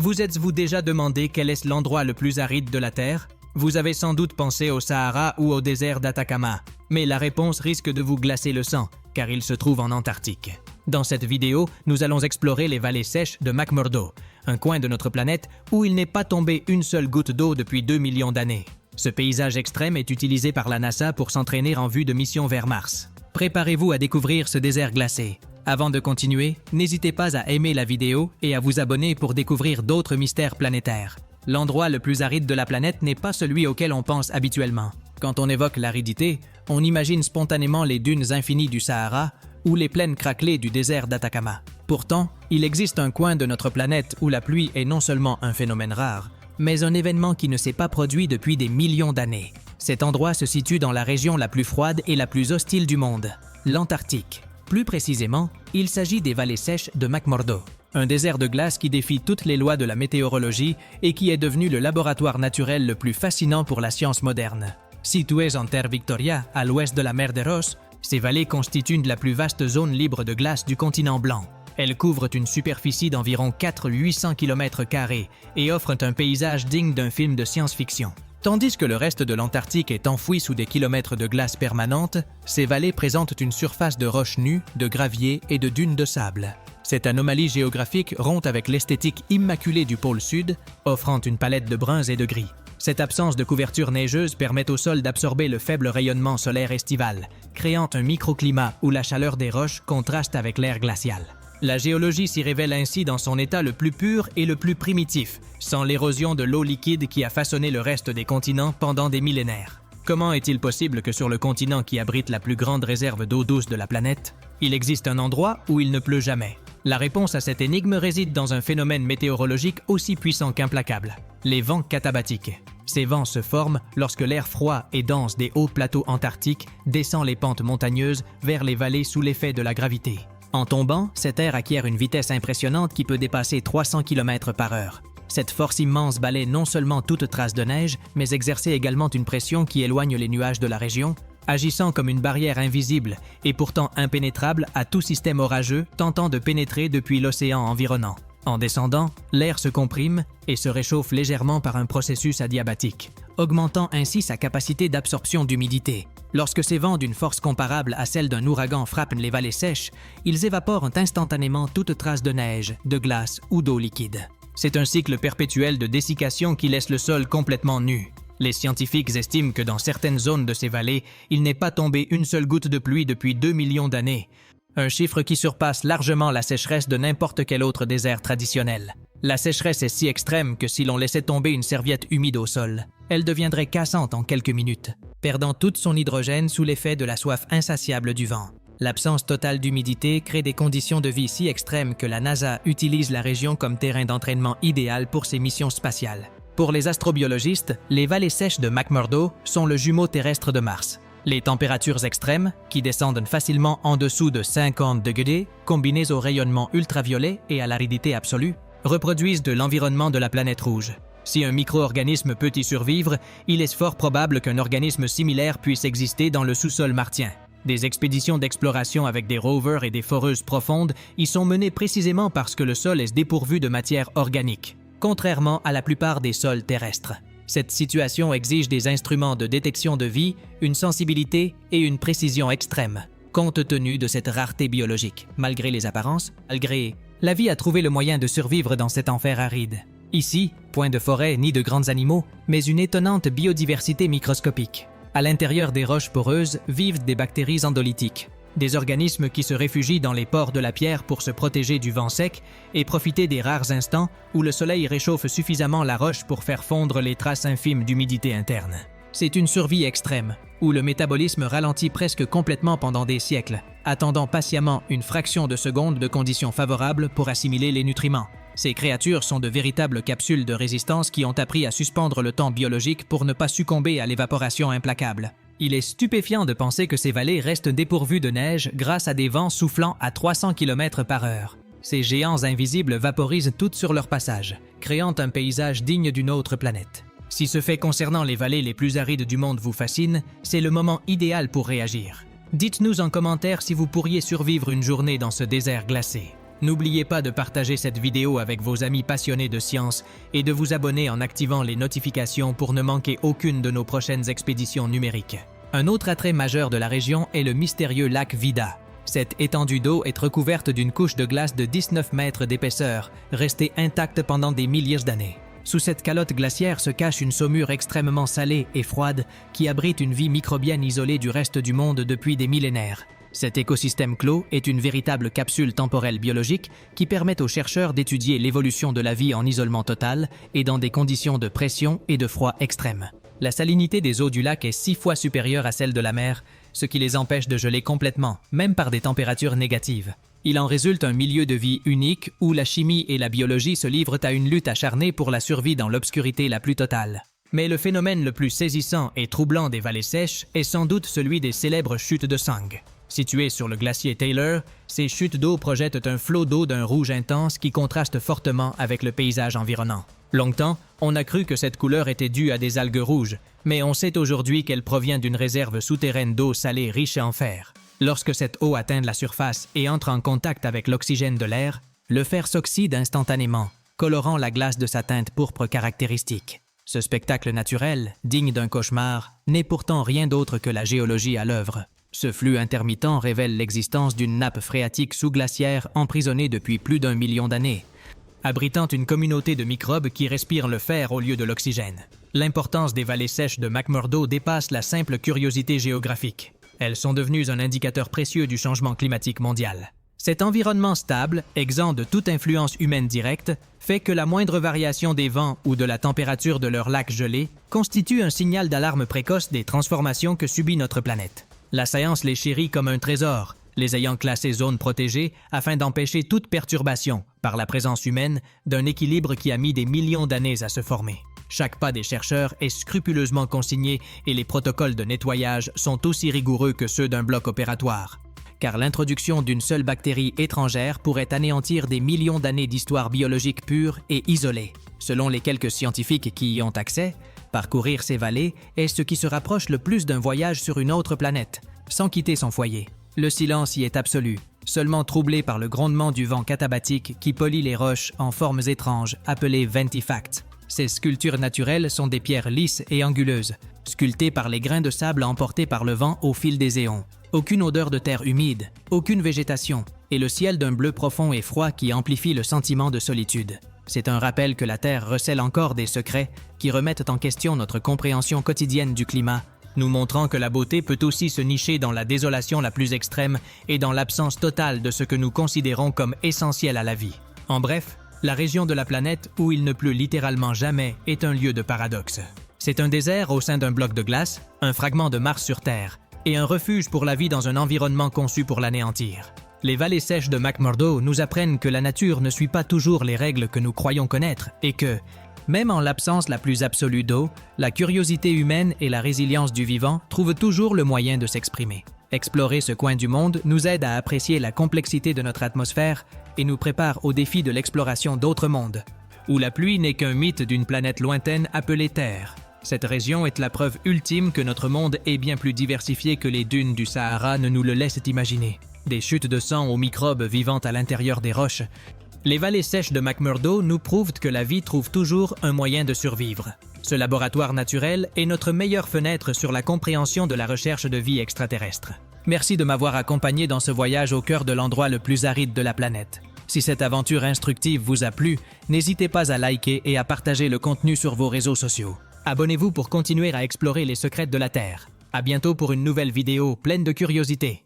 Vous êtes-vous déjà demandé quel est l'endroit le plus aride de la Terre? Vous avez sans doute pensé au Sahara ou au désert d'Atacama, mais la réponse risque de vous glacer le sang, car il se trouve en Antarctique. Dans cette vidéo, nous allons explorer les vallées sèches de McMurdo, un coin de notre planète où il n'est pas tombé une seule goutte d'eau depuis 2 millions d'années. Ce paysage extrême est utilisé par la NASA pour s'entraîner en vue de missions vers Mars. Préparez-vous à découvrir ce désert glacé. Avant de continuer, n'hésitez pas à aimer la vidéo et à vous abonner pour découvrir d'autres mystères planétaires. L'endroit le plus aride de la planète n'est pas celui auquel on pense habituellement. Quand on évoque l'aridité, on imagine spontanément les dunes infinies du Sahara ou les plaines craquelées du désert d'Atacama. Pourtant, il existe un coin de notre planète où la pluie est non seulement un phénomène rare, mais un événement qui ne s'est pas produit depuis des millions d'années. Cet endroit se situe dans la région la plus froide et la plus hostile du monde, l'Antarctique. Plus précisément, il s'agit des vallées sèches de McMurdo, un désert de glace qui défie toutes les lois de la météorologie et qui est devenu le laboratoire naturel le plus fascinant pour la science moderne. Situées en terre Victoria, à l'ouest de la mer de Ross, ces vallées constituent la plus vaste zone libre de glace du continent blanc. Elles couvrent une superficie d'environ 800 km² et offrent un paysage digne d'un film de science-fiction. Tandis que le reste de l'Antarctique est enfoui sous des kilomètres de glace permanente, ces vallées présentent une surface de roches nues, de graviers et de dunes de sable. Cette anomalie géographique rompt avec l'esthétique immaculée du pôle sud, offrant une palette de bruns et de gris. Cette absence de couverture neigeuse permet au sol d'absorber le faible rayonnement solaire estival, créant un microclimat où la chaleur des roches contraste avec l'air glacial. La géologie s'y révèle ainsi dans son état le plus pur et le plus primitif, sans l'érosion de l'eau liquide qui a façonné le reste des continents pendant des millénaires. Comment est-il possible que sur le continent qui abrite la plus grande réserve d'eau douce de la planète, il existe un endroit où il ne pleut jamais? La réponse à cette énigme réside dans un phénomène météorologique aussi puissant qu'implacable, les vents katabatiques. Ces vents se forment lorsque l'air froid et dense des hauts plateaux antarctiques descend les pentes montagneuses vers les vallées sous l'effet de la gravité. En tombant, cet air acquiert une vitesse impressionnante qui peut dépasser 300 km/h. Cette force immense balaie non seulement toute trace de neige, mais exerce également une pression qui éloigne les nuages de la région, agissant comme une barrière invisible et pourtant impénétrable à tout système orageux tentant de pénétrer depuis l'océan environnant. En descendant, l'air se comprime et se réchauffe légèrement par un processus adiabatique, augmentant ainsi sa capacité d'absorption d'humidité. Lorsque ces vents d'une force comparable à celle d'un ouragan frappent les vallées sèches, ils évaporent instantanément toute trace de neige, de glace ou d'eau liquide. C'est un cycle perpétuel de dessiccation qui laisse le sol complètement nu. Les scientifiques estiment que dans certaines zones de ces vallées, il n'est pas tombé une seule goutte de pluie depuis 2 millions d'années. Un chiffre qui surpasse largement la sécheresse de n'importe quel autre désert traditionnel. La sécheresse est si extrême que si l'on laissait tomber une serviette humide au sol, elle deviendrait cassante en quelques minutes, perdant toute son hydrogène sous l'effet de la soif insatiable du vent. L'absence totale d'humidité crée des conditions de vie si extrêmes que la NASA utilise la région comme terrain d'entraînement idéal pour ses missions spatiales. Pour les astrobiologistes, les vallées sèches de McMurdo sont le jumeau terrestre de Mars. Les températures extrêmes, qui descendent facilement en dessous de 50 degrés, combinées au rayonnement ultraviolet et à l'aridité absolue, reproduisent de l'environnement de la planète rouge. Si un micro-organisme peut y survivre, il est fort probable qu'un organisme similaire puisse exister dans le sous-sol martien. Des expéditions d'exploration avec des rovers et des foreuses profondes y sont menées précisément parce que le sol est dépourvu de matière organique, contrairement à la plupart des sols terrestres. Cette situation exige des instruments de détection de vie, une sensibilité et une précision extrême, compte tenu de cette rareté biologique. Malgré les apparences, la vie a trouvé le moyen de survivre dans cet enfer aride. Ici, point de forêt ni de grands animaux, mais une étonnante biodiversité microscopique. À l'intérieur des roches poreuses vivent des bactéries endolytiques, des organismes qui se réfugient dans les pores de la pierre pour se protéger du vent sec et profiter des rares instants où le soleil réchauffe suffisamment la roche pour faire fondre les traces infimes d'humidité interne. C'est une survie extrême, où le métabolisme ralentit presque complètement pendant des siècles, attendant patiemment une fraction de seconde de conditions favorables pour assimiler les nutriments. Ces créatures sont de véritables capsules de résistance qui ont appris à suspendre le temps biologique pour ne pas succomber à l'évaporation implacable. Il est stupéfiant de penser que ces vallées restent dépourvues de neige grâce à des vents soufflant à 300 km/h. Ces géants invisibles vaporisent toutes sur leur passage, créant un paysage digne d'une autre planète. Si ce fait concernant les vallées les plus arides du monde vous fascine, c'est le moment idéal pour réagir. Dites-nous en commentaire si vous pourriez survivre une journée dans ce désert glacé. N'oubliez pas de partager cette vidéo avec vos amis passionnés de science et de vous abonner en activant les notifications pour ne manquer aucune de nos prochaines expéditions numériques. Un autre attrait majeur de la région est le mystérieux lac Vida. Cette étendue d'eau est recouverte d'une couche de glace de 19 mètres d'épaisseur, restée intacte pendant des milliers d'années. Sous cette calotte glaciaire se cache une saumure extrêmement salée et froide qui abrite une vie microbienne isolée du reste du monde depuis des millénaires. Cet écosystème clos est une véritable capsule temporelle biologique qui permet aux chercheurs d'étudier l'évolution de la vie en isolement total et dans des conditions de pression et de froid extrêmes. La salinité des eaux du lac est 6 fois supérieure à celle de la mer, ce qui les empêche de geler complètement, même par des températures négatives. Il en résulte un milieu de vie unique où la chimie et la biologie se livrent à une lutte acharnée pour la survie dans l'obscurité la plus totale. Mais le phénomène le plus saisissant et troublant des vallées sèches est sans doute celui des célèbres chutes de sang. Situées sur le glacier Taylor, ces chutes d'eau projettent un flot d'eau d'un rouge intense qui contraste fortement avec le paysage environnant. Longtemps, on a cru que cette couleur était due à des algues rouges, mais on sait aujourd'hui qu'elle provient d'une réserve souterraine d'eau salée riche en fer. Lorsque cette eau atteint la surface et entre en contact avec l'oxygène de l'air, le fer s'oxyde instantanément, colorant la glace de sa teinte pourpre caractéristique. Ce spectacle naturel, digne d'un cauchemar, n'est pourtant rien d'autre que la géologie à l'œuvre. Ce flux intermittent révèle l'existence d'une nappe phréatique sous-glaciaire emprisonnée depuis plus d'1 million d'années, abritant une communauté de microbes qui respirent le fer au lieu de l'oxygène. L'importance des vallées sèches de McMurdo dépasse la simple curiosité géographique. Elles sont devenues un indicateur précieux du changement climatique mondial. Cet environnement stable, exempt de toute influence humaine directe, fait que la moindre variation des vents ou de la température de leur lac gelé constitue un signal d'alarme précoce des transformations que subit notre planète. La science les chérit comme un trésor, les ayant classés zones protégées afin d'empêcher toute perturbation, par la présence humaine, d'un équilibre qui a mis des millions d'années à se former. Chaque pas des chercheurs est scrupuleusement consigné et les protocoles de nettoyage sont aussi rigoureux que ceux d'un bloc opératoire. Car l'introduction d'une seule bactérie étrangère pourrait anéantir des millions d'années d'histoire biologique pure et isolée. Selon les quelques scientifiques qui y ont accès, parcourir ces vallées est ce qui se rapproche le plus d'un voyage sur une autre planète, sans quitter son foyer. Le silence y est absolu, seulement troublé par le grondement du vent katabatique qui polit les roches en formes étranges, appelées ventifacts. Ces sculptures naturelles sont des pierres lisses et anguleuses, sculptées par les grains de sable emportés par le vent au fil des éons. Aucune odeur de terre humide, aucune végétation, et le ciel d'un bleu profond et froid qui amplifie le sentiment de solitude. C'est un rappel que la Terre recèle encore des secrets qui remettent en question notre compréhension quotidienne du climat, nous montrant que la beauté peut aussi se nicher dans la désolation la plus extrême et dans l'absence totale de ce que nous considérons comme essentiel à la vie. En bref, la région de la planète où il ne pleut littéralement jamais est un lieu de paradoxe. C'est un désert au sein d'un bloc de glace, un fragment de Mars sur Terre, et un refuge pour la vie dans un environnement conçu pour l'anéantir. Les vallées sèches de McMurdo nous apprennent que la nature ne suit pas toujours les règles que nous croyons connaître et que, même en l'absence la plus absolue d'eau, la curiosité humaine et la résilience du vivant trouvent toujours le moyen de s'exprimer. Explorer ce coin du monde nous aide à apprécier la complexité de notre atmosphère et nous prépare au défi de l'exploration d'autres mondes, où la pluie n'est qu'un mythe d'une planète lointaine appelée Terre. Cette région est la preuve ultime que notre monde est bien plus diversifié que les dunes du Sahara ne nous le laissent imaginer. Des chutes de sang aux microbes vivant à l'intérieur des roches. Les vallées sèches de McMurdo nous prouvent que la vie trouve toujours un moyen de survivre. Ce laboratoire naturel est notre meilleure fenêtre sur la compréhension de la recherche de vie extraterrestre. Merci de m'avoir accompagné dans ce voyage au cœur de l'endroit le plus aride de la planète. Si cette aventure instructive vous a plu, n'hésitez pas à liker et à partager le contenu sur vos réseaux sociaux. Abonnez-vous pour continuer à explorer les secrets de la Terre. À bientôt pour une nouvelle vidéo pleine de curiosité.